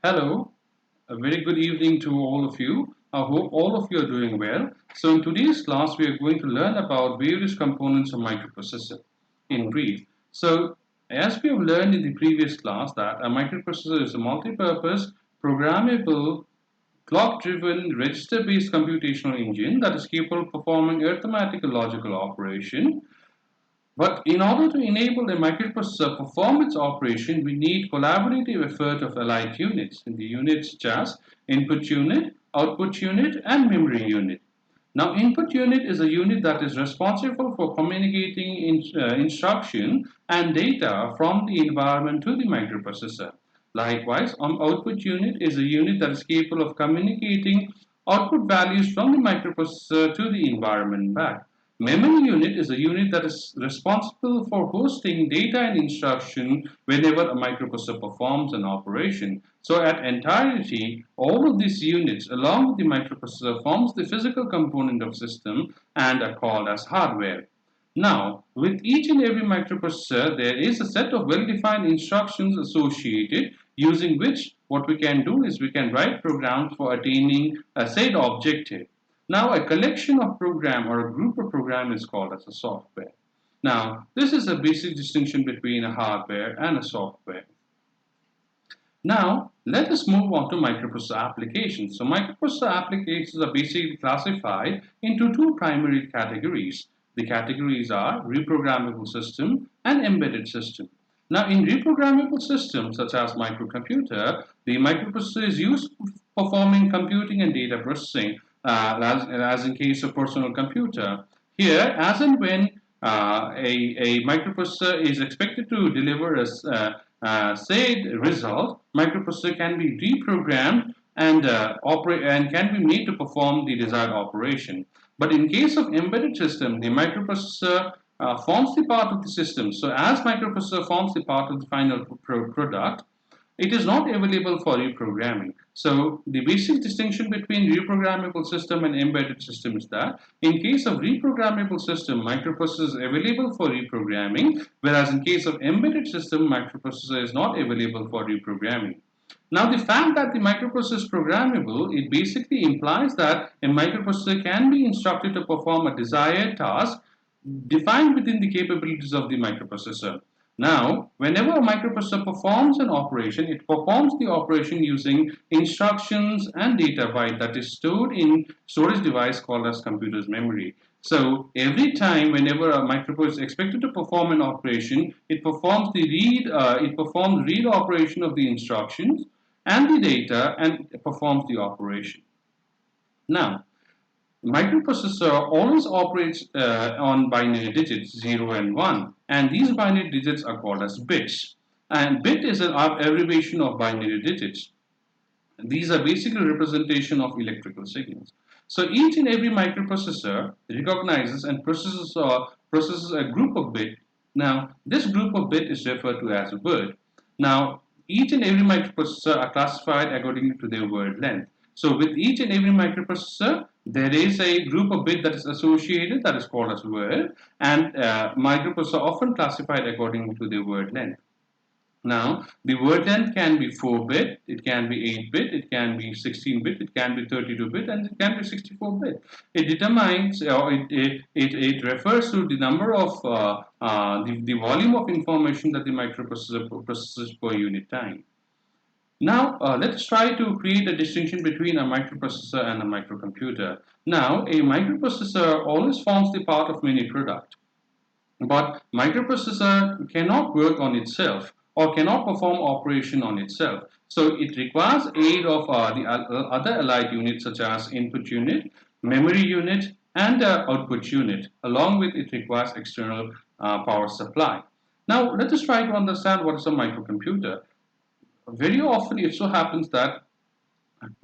Hello, a very good evening to all of you. I hope all of you are doing well. So in today's class, we are going to learn about various components of microprocessor in brief. So as we have learned in the previous class that a microprocessor is a multi-purpose, programmable, clock-driven, register-based computational engine that is capable of performing arithmetic and logical operation. But in order to enable a microprocessor perform its operation, we need collaborative effort of allied units. In the units such as input unit, output unit, and memory unit. Now, input unit is a unit that is responsible for communicating instruction and data from the environment to the microprocessor. Likewise, output unit is a unit that is capable of communicating output values from the microprocessor to the environment back. Memory unit is a unit that is responsible for hosting data and instruction whenever a microprocessor performs an operation. So at entirety, all of these units along with the microprocessor forms the physical component of system and are called as hardware. Now, with each and every microprocessor, there is a set of well-defined instructions associated using which what we can do is we can write programs for attaining a said objective. Now, a collection of program or a group of program is called as a software. Now, this is a basic distinction between a hardware and a software. Now, let us move on to microprocessor applications. So, microprocessor applications are basically classified into two primary categories. The categories are reprogrammable system and embedded system. Now, in reprogrammable systems such as microcomputer, the microprocessor is used for performing computing and data processing, as in case of personal computer. Here, as and when a microprocessor is expected to deliver a said result, microprocessor can be reprogrammed and operate and can be made to perform the desired operation. But in case of embedded system, the microprocessor forms the part of the system. So as microprocessor forms the part of the final product, it is not available for reprogramming. So the basic distinction between reprogrammable system and embedded system is that in case of reprogrammable system, microprocessor is available for reprogramming, whereas in case of embedded system, microprocessor is not available for reprogramming. Now, the fact that the microprocessor is programmable, it basically implies that a microprocessor can be instructed to perform a desired task defined within the capabilities of the microprocessor. Now, whenever a microprocessor performs an operation, it performs the operation using instructions and data byte that is stored in storage device called as computer's memory. So every time whenever a microprocessor is expected to perform an operation, it performs read operation of the instructions and the data and performs the operation. Now, microprocessor always operates on binary digits 0 and 1, and these binary digits are called as bits. And bit is an abbreviation of binary digits. These are basically representation of electrical signals. So each and every microprocessor recognizes and processes a group of bits. Now, this group of bits is referred to as a word. Now, each and every microprocessor are classified according to their word length. So with each and every microprocessor, there is a group of bits that is associated that is called as word, and microprocessor often classified according to their word length. Now, the word length can be 4-bit, it can be 8-bit, it can be 16-bit, it can be 32-bit, and it can be 64-bit. It determines, or it refers to the number of, the volume of information that the microprocessor processes per unit time. Now, let's try to create a distinction between a microprocessor and a microcomputer. Now, a microprocessor always forms the part of many product, but microprocessor cannot work on itself or cannot perform operation on itself. So it requires aid of the other allied units such as input unit, memory unit, and output unit. Along with it requires external power supply. Now, let us try to understand what is a microcomputer. Very often it so happens that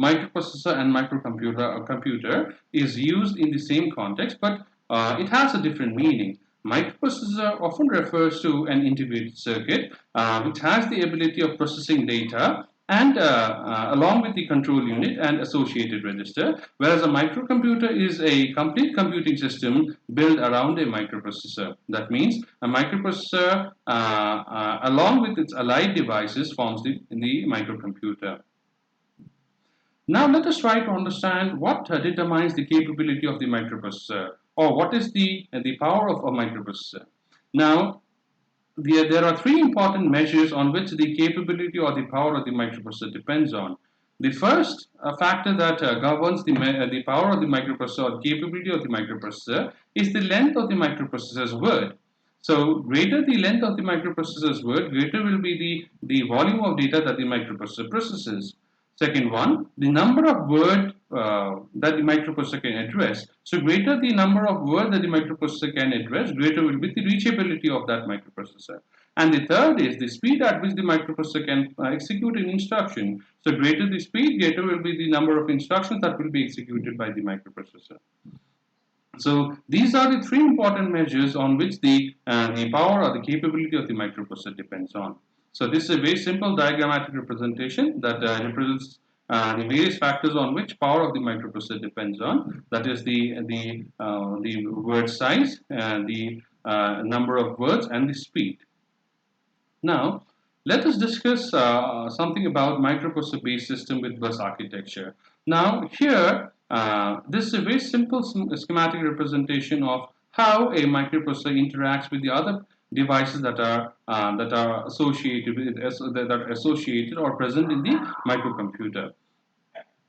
microprocessor and microcomputer or computer is used in the same context, but it has a different meaning. Microprocessor often refers to an integrated circuit which has the ability of processing data and along with the control unit and associated register, whereas a microcomputer is a complete computing system built around a microprocessor. That means a microprocessor along with its allied devices forms the microcomputer. Now let us try to understand what determines the capability of the microprocessor, or what is the power of a microprocessor. Now, there are three important measures on which the capability or the power of the microprocessor depends on. The first factor that governs the power of the microprocessor or capability of the microprocessor is the length of the microprocessor's word. So, greater the length of the microprocessor's word, greater will be the volume of data that the microprocessor processes. Second one, the number of words that the microprocessor can address. So greater the number of words that the microprocessor can address, greater will be the reachability of that microprocessor. And the third is the speed at which the microprocessor can execute an instruction. So greater the speed, greater will be the number of instructions that will be executed by the microprocessor. So these are the three important measures on which the power or the capability of the microprocessor depends on. So this is a very simple diagrammatic representation that represents the various factors on which power of the microprocessor depends on. That is the word size, the number of words, and the speed. Now, let us discuss something about microprocessor-based system with bus architecture. Now, here, this is a very simple schematic representation of how a microprocessor interacts with the other devices that are associated with that are associated or present in the microcomputer.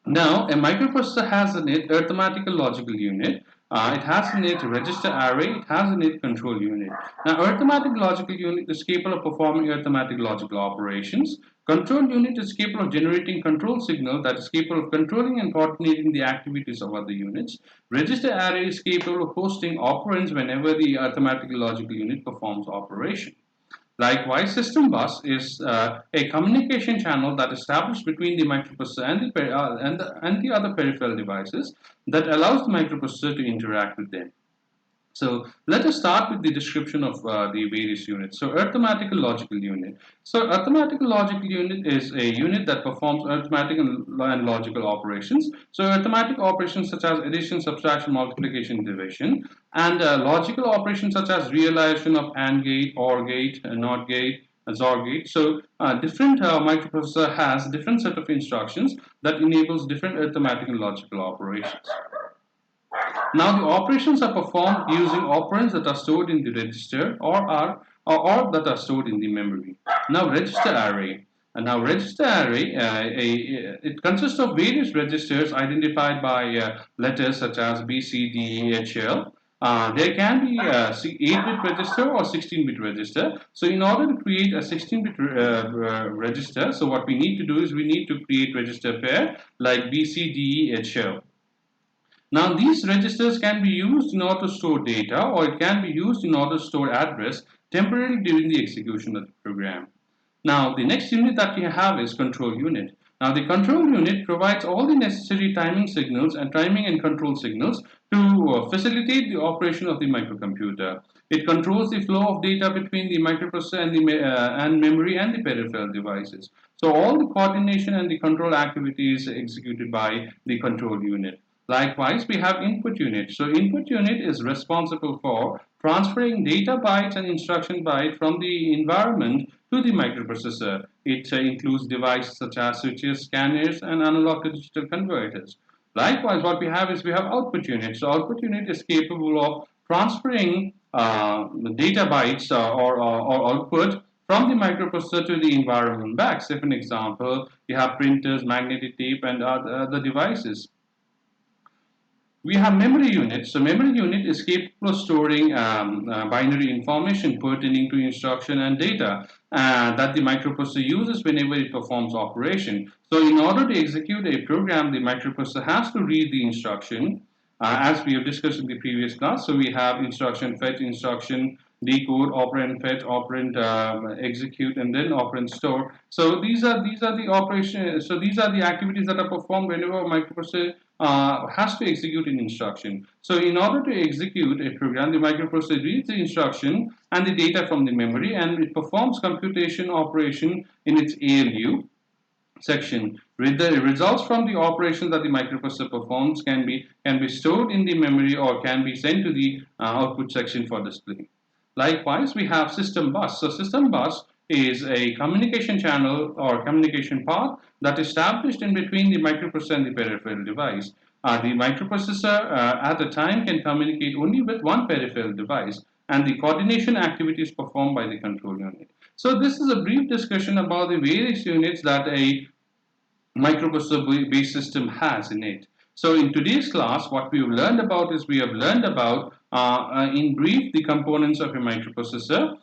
Now, a microprocessor has in it arithmetical logical unit. It has in it register array. It has in it control unit. Now, arithmetic logical unit is capable of performing arithmetic logical operations. Control unit is capable of generating control signal that is capable of controlling and coordinating the activities of other units. Register array is capable of hosting operands whenever the arithmetic logical unit performs operation. Likewise, system bus is a communication channel that is established between the microprocessor and the other peripheral devices that allows the microprocessor to interact with them. So let us start with the description of the various units. So arithmetical logical unit. So arithmetical logical unit is a unit that performs arithmetic and logical operations. So arithmetic operations such as addition, subtraction, multiplication, division, and logical operations such as realization of AND gate, OR gate, NOT gate, XOR gate. So different microprocessor has different set of instructions that enables different arithmetic and logical operations. Now the operations are performed using operands that are stored in the register or that are stored in the memory. Now register array. And now register array, it consists of various registers identified by letters such as B, C, D, E, H, L. There can be a 8-bit register or 16-bit register. So in order to create a 16-bit register, so what we need to do is we need to create register pair like B, C, D, E, H, L. Now these registers can be used in order to store data or it can be used in order to store address temporarily during the execution of the program. Now the next unit that we have is control unit. Now the control unit provides all the necessary timing signals and timing and control signals to facilitate the operation of the microcomputer. It controls the flow of data between the microprocessor and memory and the peripheral devices. So all the coordination and the control activities executed by the control unit. Likewise, we have input unit. So input unit is responsible for transferring data bytes and instruction byte from the environment to the microprocessor. It includes devices such as switches, scanners, and analog to digital converters. Likewise, what we have is we have output unit. So output unit is capable of transferring data bytes or output from the microprocessor to the environment back. Say, for an example, you have printers, magnetic tape, and other devices. We have memory unit. So memory unit is capable of storing binary information pertaining to instruction and data that the microprocessor uses whenever it performs operation. So in order to execute a program, the microprocessor has to read the instruction as we have discussed in the previous class. So we have instruction fetch, instruction decode, operand fetch, operand execute, and then operand store. So these are the operations. So these are the activities that are performed whenever a microprocessor has to execute an instruction. So in order to execute a program, the microprocessor reads the instruction and the data from the memory, and it performs computation operation in its ALU section. The results from the operations that the microprocessor performs can be stored in the memory or can be sent to the output section for display. Likewise, we have system bus. So system bus is a communication channel or communication path that is established in between the microprocessor and the peripheral device. The microprocessor at a time can communicate only with one peripheral device, and the coordination activity is performed by the control unit. So this is a brief discussion about the various units that a microprocessor based system has in it. So in today's class, what we have learned about is we have learned about in brief the components of a microprocessor.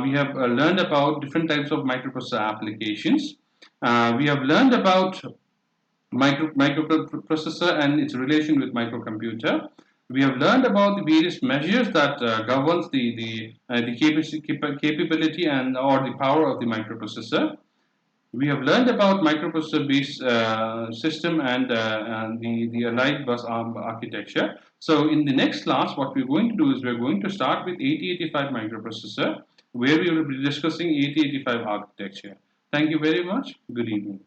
We have learned about different types of microprocessor applications. We have learned about microprocessor and its relation with microcomputer. We have learned about the various measures that governs the capability and or the power of the microprocessor. We have learned about microprocessor based system and the allied bus ARM architecture. So in the next class, what we're going to do is we're going to start with 8085 microprocessor, where we will be discussing 8085 architecture. Thank you very much. Good evening.